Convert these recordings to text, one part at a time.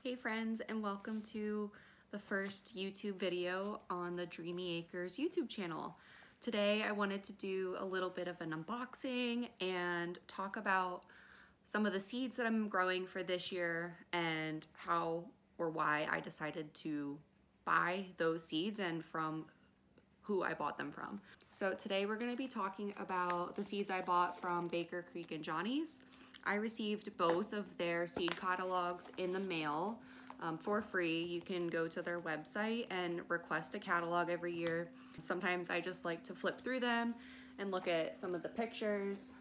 Hey friends, and welcome to the first YouTube video on the Dreamy Acres YouTube channel. Today I wanted to do a little bit of an unboxing and talk about some of the seeds that I'm growing for this year and how or why I decided to buy those seeds and from who I bought them from. So today we're going to be talking about the seeds I bought from Baker Creek and Johnny's. I received both of their seed catalogs in the mail for free. You can go to their website and request a catalog every year. Sometimes I just like to flip through them and look at some of the pictures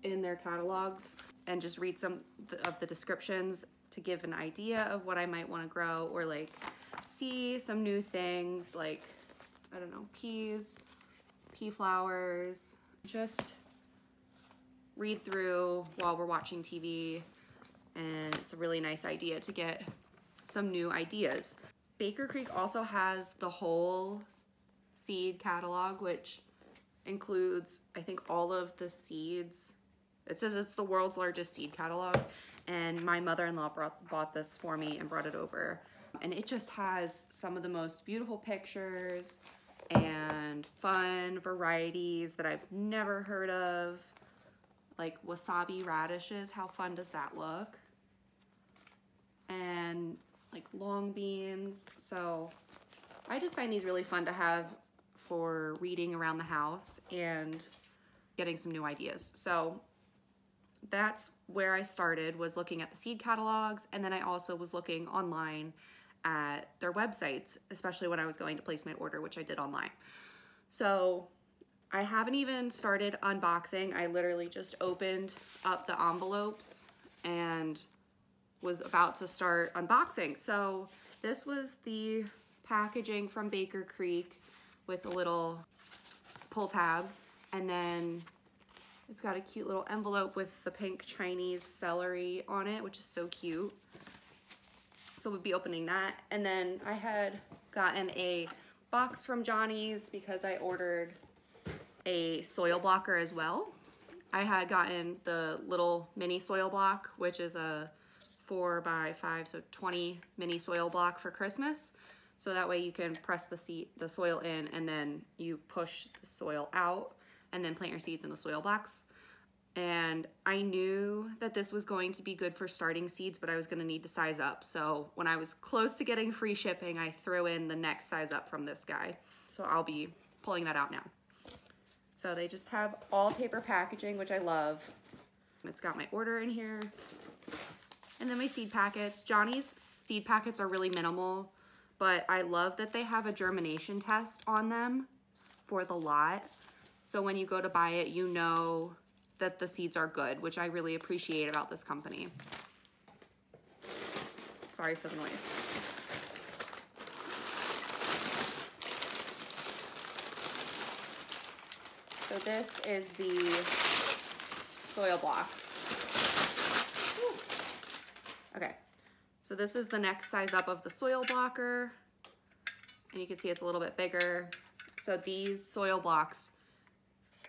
in their catalogs and just read some of the descriptions to give an idea of what I might want to grow, or like see some new things like, I don't know, peas, pea flowers, just read through while we're watching TV, and it's a really nice idea to get some new ideas. Baker Creek also has the whole seed catalog, which includes, I think, all of the seeds. It says it's the world's largest seed catalog, and my mother-in-law bought this for me and brought it over. And it just has some of the most beautiful pictures and fun varieties that I've never heard of. Like wasabi radishes, how fun does that look? And like long beans. So I just find these really fun to have for reading around the house and getting some new ideas. So that's where I started, was looking at the seed catalogs, and then I also was looking online at their websites, especially when I was going to place my order, which I did online. So I haven't even started unboxing. I literally just opened up the envelopes and was about to start unboxing. So this was the packaging from Baker Creek with a little pull tab, and then it's got a cute little envelope with the pink Chinese celery on it, which is so cute. So we'll be opening that. And then I had gotten a box from Johnny's because I ordered a soil blocker as well. I had gotten the little mini soil block, which is a 4x5, so 20 mini soil block for Christmas. So that way you can press the soil in, and then you push the soil out and then plant your seeds in the soil blocks. And I knew that this was going to be good for starting seeds, but I was gonna need to size up. So when I was close to getting free shipping, I threw in the next size up from this guy. So I'll be pulling that out now. So they just have all paper packaging, which I love. It's got my order in here. And then my seed packets. Johnny's seed packets are really minimal, but I love that they have a germination test on them for the lot. So when you go to buy it, you know that the seeds are good, which I really appreciate about this company. Sorry for the noise. So this is the soil block. Woo. Okay, so this is the next size up of the soil blocker, and you can see it's a little bit bigger. So these soil blocks,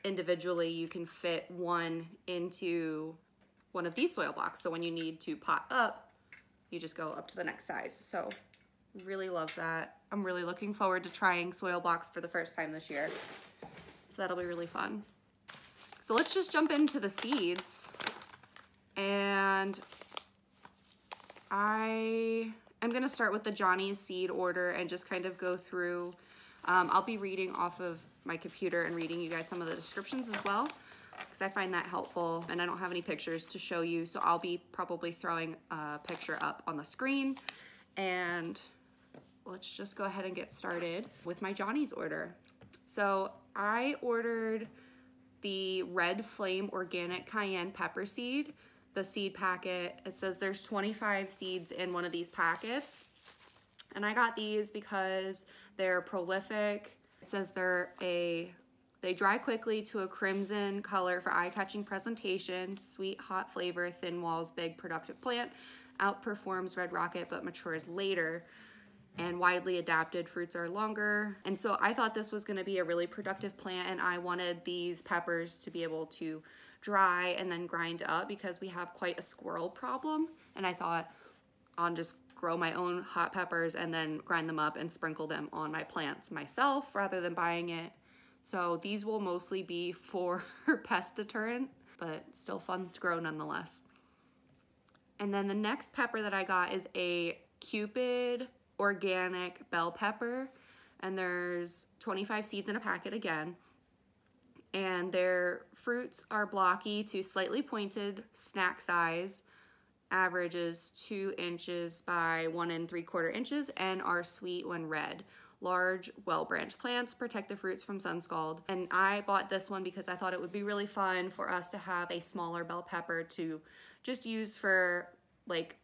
individually, you can fit one into one of these soil blocks. So when you need to pot up, you just go up to the next size. So really love that. I'm really looking forward to trying soil blocks for the first time this year. So that'll be really fun. So let's just jump into the seeds. And I am gonna start with the Johnny's seed order and just kind of go through. I'll be reading off of my computer and reading you guys some of the descriptions as well, because I find that helpful, and I don't have any pictures to show you, so I'll be probably throwing a picture up on the screen. And let's just go ahead and get started with my Johnny's order. So I ordered the Red Flame Organic Cayenne Pepper Seed, the seed packet. It says there's 25 seeds in one of these packets. And I got these because they're prolific. It says they dry quickly to a crimson color for eye-catching presentation, sweet, hot flavor, thin walls, big, productive plant, outperforms Red Rocket but matures later, and widely adapted, fruits are longer. And so I thought this was gonna be a really productive plant, and I wanted these peppers to be able to dry and then grind up because we have quite a squirrel problem. And I thought I'll just grow my own hot peppers and then grind them up and sprinkle them on my plants myself rather than buying it. So these will mostly be for pest deterrent, but still fun to grow nonetheless. And then the next pepper that I got is a Cupid organic bell pepper, and there's 25 seeds in a packet again. And their fruits are blocky to slightly pointed, snack size, averages 2 inches by 1 3/4 inches, and are sweet when red. Large, well-branched plants protect the fruits from sun scald. And I bought this one because I thought it would be really fun for us to have a smaller bell pepper to just use for like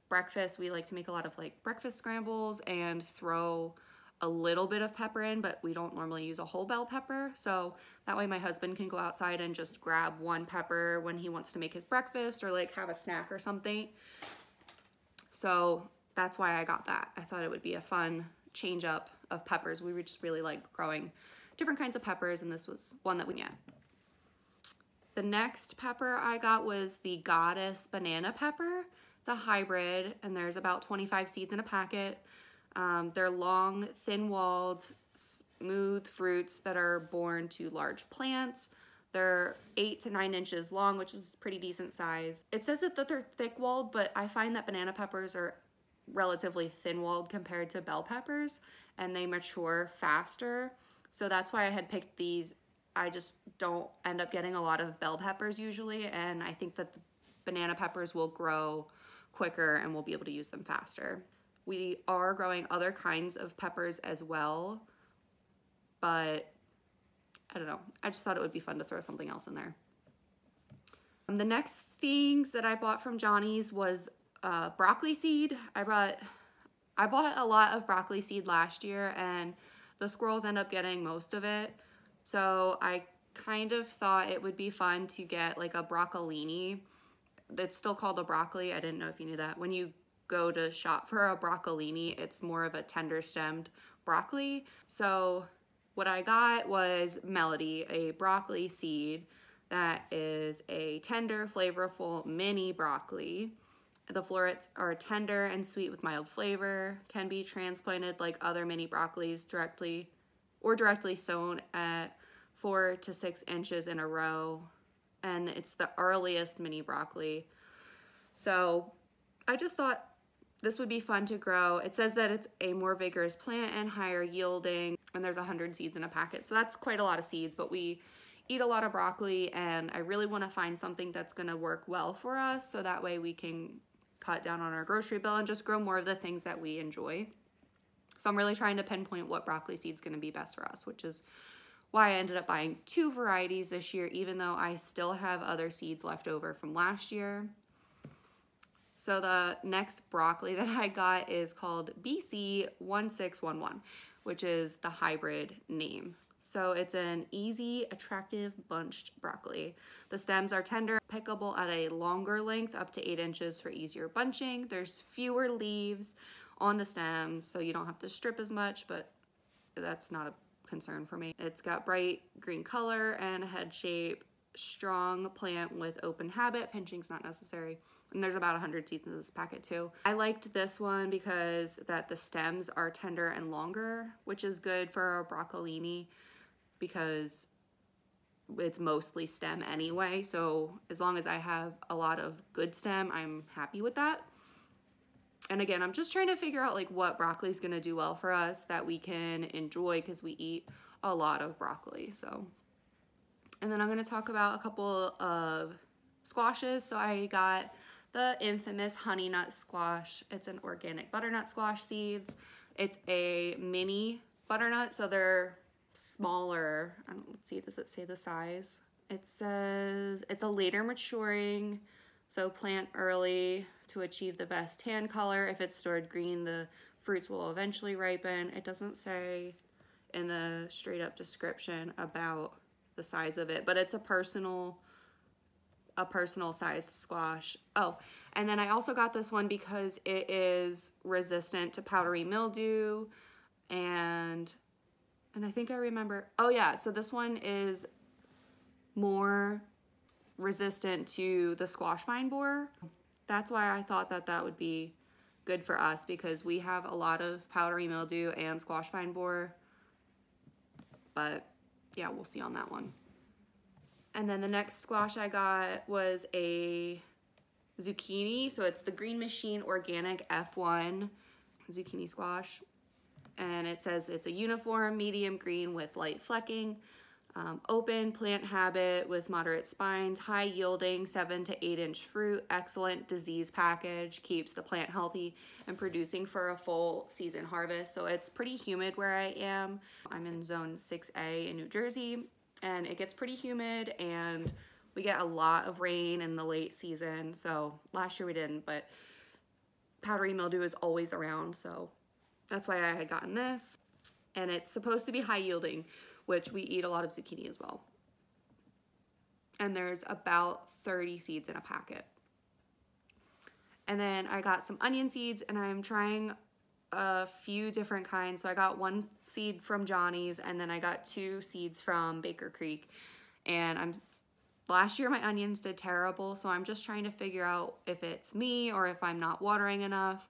breakfast. We like to make a lot of like breakfast scrambles and throw a little bit of pepper in, but we don't normally use a whole bell pepper. So that way my husband can go outside and just grab one pepper when he wants to make his breakfast or like have a snack or something. So that's why I got that. I thought it would be a fun change up of peppers. We just really like growing different kinds of peppers, and this was one that we get. The next pepper I got was the Goddess banana pepper. It's a hybrid, and there's about 25 seeds in a packet. They're long, thin-walled, smooth fruits that are born to large plants. They're 8 to 9 inches long, which is pretty decent size. It says that they're thick-walled, but I find that banana peppers are relatively thin-walled compared to bell peppers, and they mature faster. So that's why I had picked these. I just don't end up getting a lot of bell peppers usually, and I think that the banana peppers will grow quicker and we'll be able to use them faster. We are growing other kinds of peppers as well, but I don't know. I just thought it would be fun to throw something else in there. The next things that I bought from Johnny's was broccoli seed. I bought a lot of broccoli seed last year, and the squirrels end up getting most of it. So I kind of thought it would be fun to get like a broccolini. It's still called a broccoli. I didn't know if you knew that. When you go to shop for a broccolini, it's more of a tender stemmed broccoli. So what I got was Melody, a broccoli seed that is a tender, flavorful mini broccoli. The florets are tender and sweet with mild flavor, can be transplanted like other mini broccolis directly sown at 4 to 6 inches in a row, and it's the earliest mini broccoli. So I just thought this would be fun to grow. It says that it's a more vigorous plant and higher yielding, and there's 100 seeds in a packet. So that's quite a lot of seeds, but we eat a lot of broccoli, and I really want to find something that's going to work well for us, so that way we can cut down on our grocery bill and just grow more of the things that we enjoy. So I'm really trying to pinpoint what broccoli seed's going to be best for us, which is why I ended up buying 2 varieties this year, even though I still have other seeds left over from last year. So the next broccoli that I got is called BC 1611, which is the hybrid name. So it's an easy, attractive, bunched broccoli. The stems are tender, pickable at a longer length, up to 8 inches for easier bunching. There's fewer leaves on the stems, so you don't have to strip as much, but that's not a concern for me. It's got bright green color and a head shape, strong plant with open habit. Pinching's not necessary. And there's about 100 seeds in this packet too. I liked this one because that the stems are tender and longer, which is good for a broccolini because it's mostly stem anyway. So as long as I have a lot of good stem, I'm happy with that. And again, I'm just trying to figure out like what broccoli is going to do well for us that we can enjoy, because we eat a lot of broccoli. So, and then I'm going to talk about a couple of squashes. So I got the infamous honey nut squash. It's an organic butternut squash seeds. It's a mini butternut, so they're smaller. Let's see, does it say the size? It says it's a later maturing, so plant early to achieve the best tan color. If it's stored green, the fruits will eventually ripen. It doesn't say in the straight up description about the size of it, but it's a personal sized squash. Oh, and then I also got this one because it is resistant to powdery mildew, and I think I remember, oh yeah, so this one is more resistant to the squash vine borer. That's why I thought that that would be good for us because we have a lot of powdery mildew and squash vine borer. But yeah, we'll see on that one. And then the next squash I got was a zucchini. So it's the Green Machine Organic F1 zucchini squash. And it says it's a uniform medium green with light flecking, open plant habit with moderate spines, high yielding 7 to 8 inch fruit, excellent disease package, keeps the plant healthy and producing for a full season harvest. So it's pretty humid where I am. I'm in zone 6A in New Jersey, and it gets pretty humid and we get a lot of rain in the late season. So last year we didn't, but powdery mildew is always around. So that's why I had gotten this. And it's supposed to be high yielding, which we eat a lot of zucchini as well. And there's about 30 seeds in a packet. And then I got some onion seeds, and I'm trying a few different kinds. So I got 1 seed from Johnny's, and then I got 2 seeds from Baker Creek. And last year my onions did terrible, so I'm just trying to figure out if it's me or if I'm not watering enough.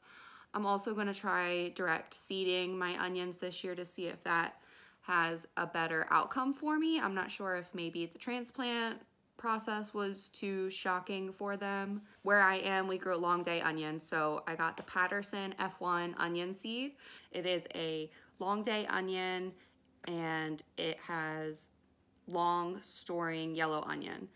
I'm also going to try direct seeding my onions this year to see if that has a better outcome for me. I'm not sure if maybe the transplant process was too shocking for them. Where I am, we grow long day onions, so I got the Patterson F1 onion seed. It is a long day onion, and it has long storing yellow onion.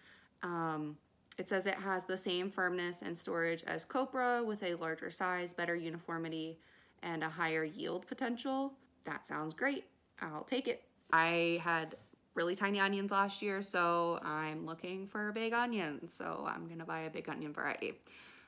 It says it has the same firmness and storage as copra with a larger size, better uniformity, and a higher yield potential. That sounds great. I'll take it. I had really tiny onions last year, so I'm looking for big onions. So I'm gonna buy a big onion variety.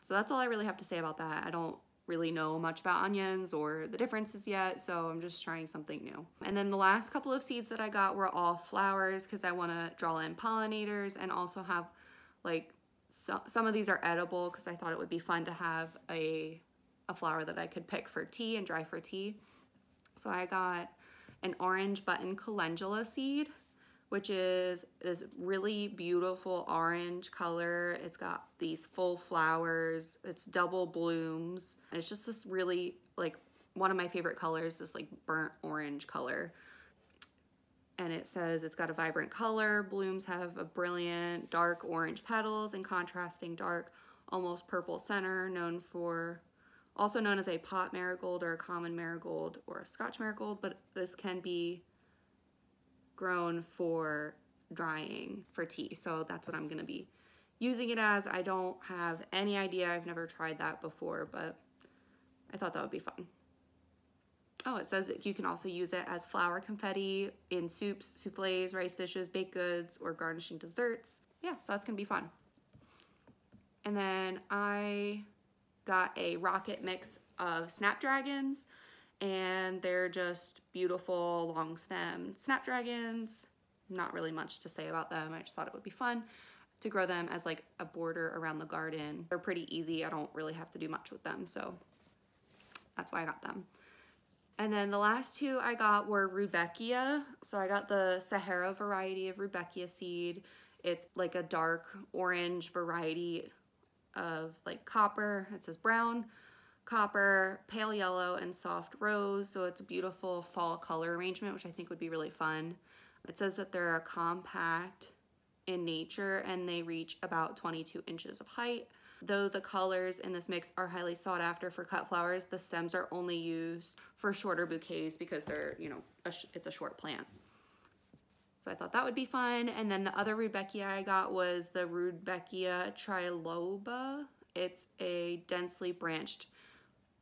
So that's all I really have to say about that. I don't really know much about onions or the differences yet, so I'm just trying something new. And then the last couple of seeds that I got were all flowers because I want to draw in pollinators and also have like some of these are edible because I thought it would be fun to have a flower that I could pick for tea and dry for tea. So I got an orange button calendula seed, which is this really beautiful orange color. It's got these full flowers, it's double blooms, and it's just this really, like, one of my favorite colors, this like burnt orange color. And it says it's got a vibrant color, blooms have a brilliant dark orange petals and contrasting dark, almost purple center, also known as a pot marigold or a common marigold or a Scotch marigold, but this can be grown for drying for tea. So that's what I'm gonna be using it as. I don't have any idea, I've never tried that before, but I thought that would be fun. Oh, it says that you can also use it as flower confetti in soups, souffles, rice dishes, baked goods, or garnishing desserts. Yeah, so that's gonna be fun. And then I got a rocket mix of snapdragons, and they're just beautiful long stemmed snapdragons. Not really much to say about them. I just thought it would be fun to grow them as like a border around the garden. They're pretty easy. I don't really have to do much with them, so that's why I got them. And then the last 2 I got were Rudbeckia. So I got the Sahara variety of Rudbeckia seed. It's like a dark orange variety of like copper. It says brown, copper, pale yellow, and soft rose. So it's a beautiful fall color arrangement, which I think would be really fun. It says that they're compact in nature and they reach about 22 inches of height. Though the colors in this mix are highly sought after for cut flowers, the stems are only used for shorter bouquets because they're, you know, it's a short plant. So I thought that would be fun. And then the other Rudbeckia I got was the Rudbeckia triloba. It's a densely branched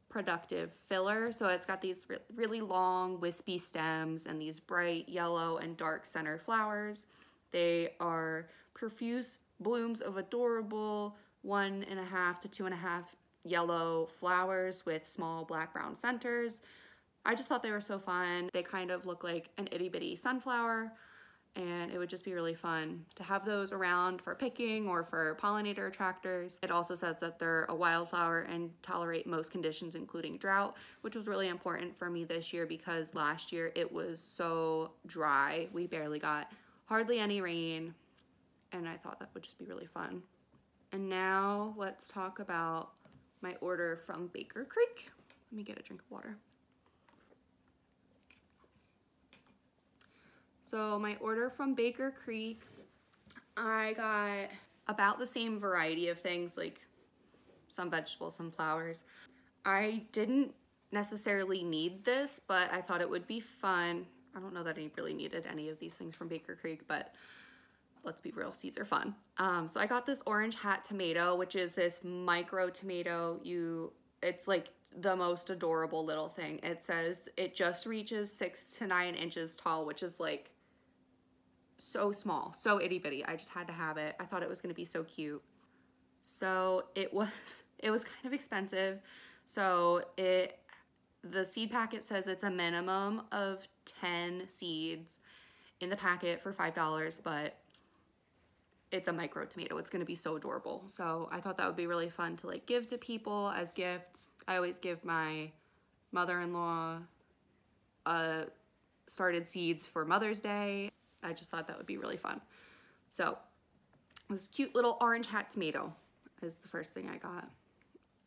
productive filler. So it's got these really long wispy stems and these bright yellow and dark center flowers. They are profuse blooms of adorable 1.5 to 2.5 yellow flowers with small black brown centers. I just thought they were so fun. They kind of look like an itty bitty sunflower, and it would just be really fun to have those around for picking or for pollinator attractors. It also says that they're a wildflower and tolerate most conditions, including drought, which was really important for me this year because last year it was so dry. We barely got hardly any rain, and I thought that would just be really fun. And now let's talk about my order from Baker Creek. Let me get a drink of water. So my order from Baker Creek, I got about the same variety of things, like some vegetables, some flowers. I didn't necessarily need this, but I thought it would be fun. I don't know that I really needed any of these things from Baker Creek, but let's be real, seeds are fun. So I got this orange hat tomato, which is this micro tomato. It's like the most adorable little thing. It says it just reaches 6 to 9 inches tall, which is like so small, so itty bitty. I just had to have it. I thought it was gonna be so cute. So it was kind of expensive. So the seed packet says it's a minimum of 10 seeds in the packet for $5, but it's a micro tomato. It's gonna be so adorable. So I thought that would be really fun to like give to people as gifts. I always give my mother-in-law started seeds for Mother's Day. I just thought that would be really fun. So this cute little orange hat tomato is the first thing I got.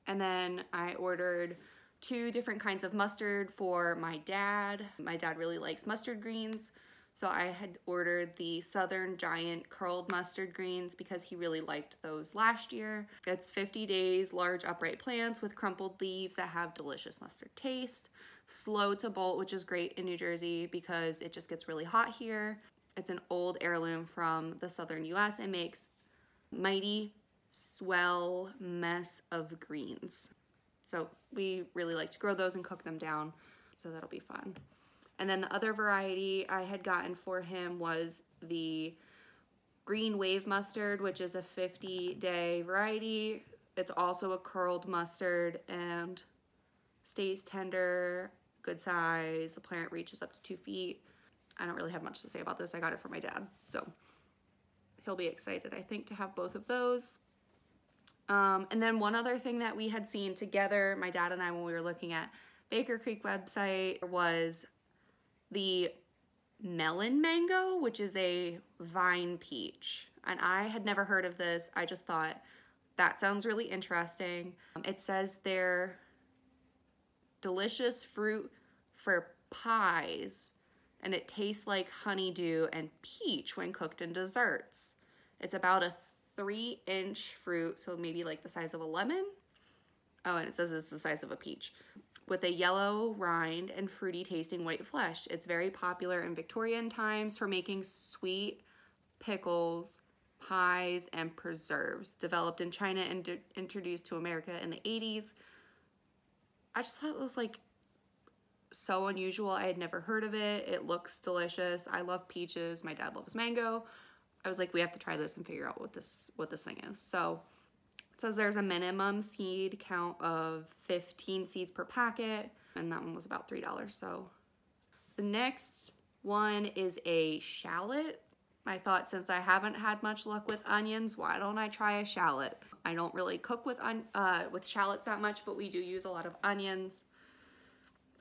And then I ordered 2 different kinds of mustard for my dad. My dad really likes mustard greens. So I had ordered the Southern Giant curled mustard greens because he really liked those last year. It's 50 days, large upright plants with crumpled leaves that have delicious mustard taste. Slow to bolt, which is great in New Jersey because it just gets really hot here. It's an old heirloom from the southern US. It makes mighty swell mess of greens. So we really like to grow those and cook them down. So that'll be fun. And then the other variety I had gotten for him was the green wave mustard, which is a 50-day variety. It's also a curled mustard and stays tender, good size. The plant reaches up to 2 feet. I don't really have much to say about this. I got it for my dad. So he'll be excited, I think, to have both of those. And then one other thing that we had seen together, my dad and I, when we were looking at Baker Creek website, was the melon mango, which is a vine peach. And I had never heard of this. I just thought that sounds really interesting. It says they're delicious fruit for pies, and it tastes like honeydew and peach when cooked in desserts. It's about a 3-inch fruit, so maybe like the size of a lemon. Oh, and it says it's the size of a peach, with a yellow rind and fruity tasting white flesh. It's very popular in Victorian times for making sweet pickles, pies, and preserves. Developed in China and introduced to America in the 80s. I just thought it was like so unusual. I had never heard of it. It looks delicious. I love peaches. My dad loves mango. I was like, we have to try this and figure out what this thing is. So it says there's a minimum seed count of 15 seeds per packet, and that one was about $3. So the next one is a shallot. I thought, since I haven't had much luck with onions, why don't I try a shallot? I don't really cook with shallots that much, but we do use a lot of onions.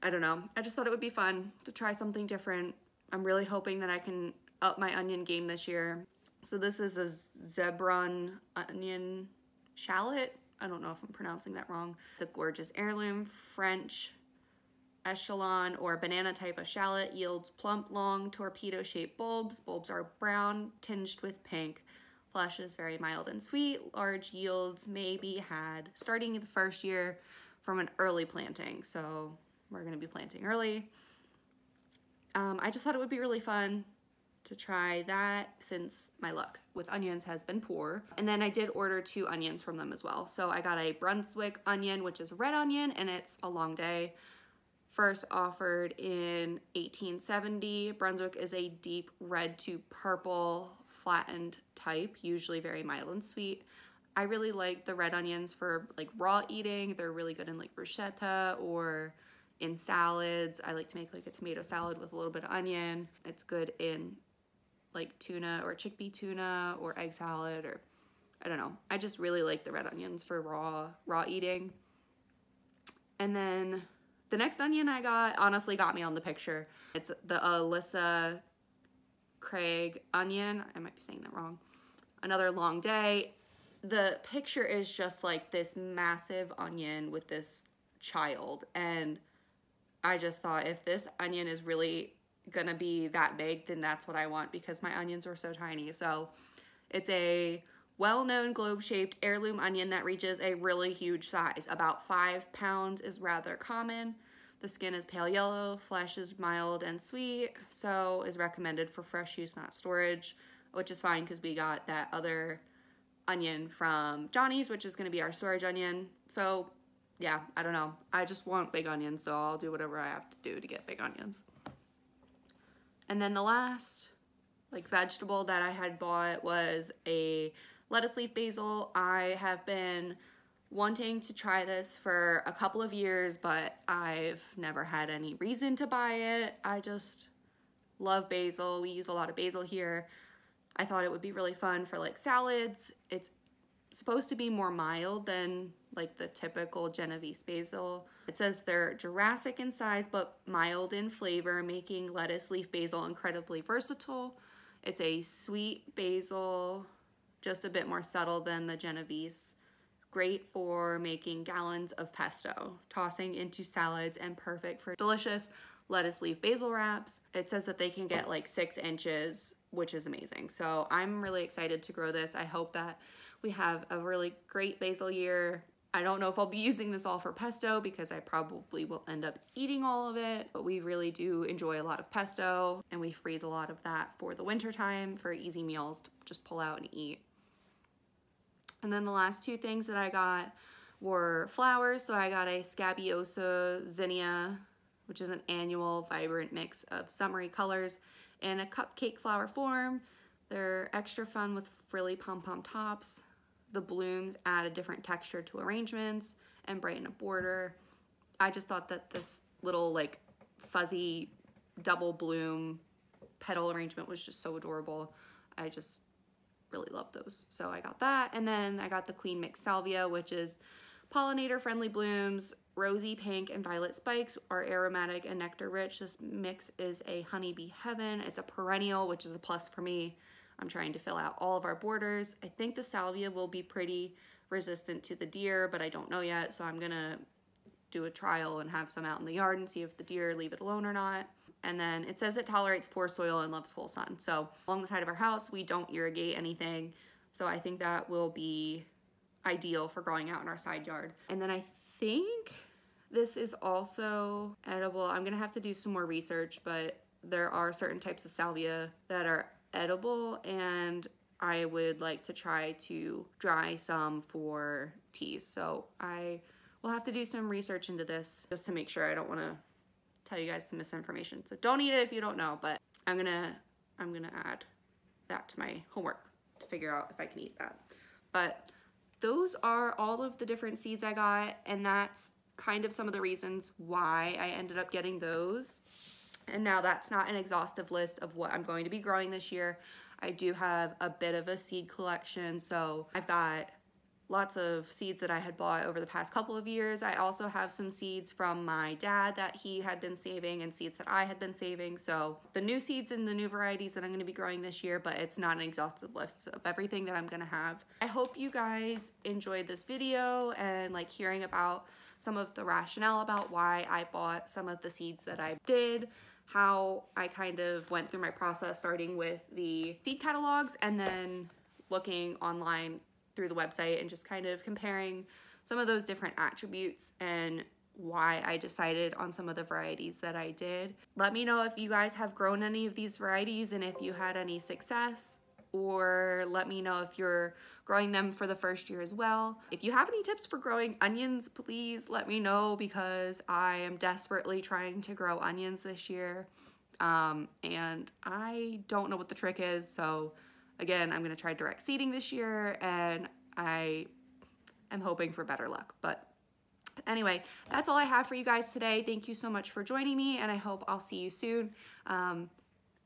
I don't know. I just thought it would be fun to try something different. I'm really hoping that I can up my onion game this year. So this is a Zebron onion shallot. I don't know if I'm pronouncing that wrong. It's a gorgeous heirloom French echelon or banana type of shallot. Yields plump, long, torpedo-shaped bulbs. Bulbs are brown, tinged with pink. Flesh is very mild and sweet. Large yields may be had starting the first year from an early planting. So we're going to be planting early. I just thought it would be really fun to try that since my luck with onions has been poor. And then I did order 2 onions from them as well. So I got a Brunswick onion, which is a red onion, and it's a long day. First offered in 1870. Brunswick is a deep red to purple flattened type, usually very mild and sweet. I really like the red onions for like raw eating. They're really good in like bruschetta or in salads. I like to make like a tomato salad with a little bit of onion. It's good in like tuna or chickpea tuna or egg salad, or I don't know. I just really like the red onions for raw eating. And then the next onion I got honestly got me on the picture. It's the Alyssa Craig onion. I might be saying that wrong. Another long day. the picture is just like this massive onion with this child, and I just thought if this onion is really gonna be that big, then that's what I want, because my onions are so tiny. So it's a well-known globe-shaped heirloom onion that reaches a really huge size. About 5 pounds is rather common. The skin is pale yellow, flesh is mild and sweet, so is recommended for fresh use, not storage, which is fine because we got that other onion from Johnny's, which is going to be our storage onion. So yeah, I don't know. I just want big onions, so I'll do whatever I have to do to get big onions. And then the last like vegetable that I had bought was a lettuce leaf basil. I have been wanting to try this for a couple of years, but I've never had any reason to buy it. I just love basil. We use a lot of basil here. I thought it would be really fun for like salads. It's supposed to be more mild than like the typical Genovese basil. It says they're Jurassic in size but mild in flavor, making lettuce leaf basil incredibly versatile. It's a sweet basil, just a bit more subtle than the Genovese. Great for making gallons of pesto, tossing into salads, and perfect for delicious lettuce leaf basil wraps. It says that they can get like 6 inches, which is amazing. So I'm really excited to grow this. I hope that we have a really great basil year. I don't know if I'll be using this all for pesto because I probably will end up eating all of it, but we really do enjoy a lot of pesto, and we freeze a lot of that for the winter time for easy meals to just pull out and eat. And then the last 2 things that I got were flowers. So I got a Scabiosa zinnia, which is an annual vibrant mix of summery colors in a cupcake flower form. They're extra fun with frilly pom-pom tops. The blooms add a different texture to arrangements and brighten a border. I just thought that this little like fuzzy double bloom petal arrangement was just so adorable. I just really love those. So I got that. And then I got the Queen Mix Salvia, which is pollinator friendly blooms. Rosy pink and violet spikes are aromatic and nectar rich. This mix is a honeybee heaven. It's a perennial, which is a plus for me. I'm trying to fill out all of our borders. I think the salvia will be pretty resistant to the deer, but I don't know yet. So I'm gonna do a trial and have some out in the yard and see if the deer leave it alone or not. And then it says it tolerates poor soil and loves full sun. So along the side of our house, we don't irrigate anything. So I think that will be ideal for growing out in our side yard. And then I think this is also edible. I'm gonna have to do some more research, but there are certain types of salvia that are edible, and I would like to try to dry some for teas. So I will have to do some research into this just to make sure. I don't want to tell you guys some misinformation. So don't eat it if you don't know, but I'm gonna add that to my homework to figure out if I can eat that. But those are all of the different seeds I got, and that's kind of some of the reasons why I ended up getting those. And now that's not an exhaustive list of what I'm going to be growing this year. I do have a bit of a seed collection, so I've got lots of seeds that I had bought over the past couple of years. I also have some seeds from my dad that he had been saving and seeds that I had been saving. So the new seeds and the new varieties that I'm gonna be growing this year, but it's not an exhaustive list of everything that I'm gonna have. I hope you guys enjoyed this video and like hearing about some of the rationale about why I bought some of the seeds that I did, how I kind of went through my process starting with the seed catalogs and then looking online through the website and just kind of comparing some of those different attributes and why I decided on some of the varieties that I did. Let me know if you guys have grown any of these varieties and if you had any success, or let me know if you're growing them for the first year as well. If you have any tips for growing onions, please let me know, because I am desperately trying to grow onions this year. And I don't know what the trick is. So again, I'm gonna try direct seeding this year, and I am hoping for better luck. But anyway, that's all I have for you guys today. Thank you so much for joining me, and I hope I'll see you soon.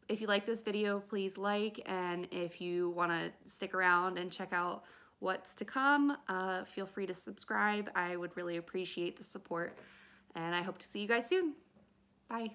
If you like this video, please like, and if you want to stick around and check out what's to come, feel free to subscribe. I would really appreciate the support, and I hope to see you guys soon. Bye.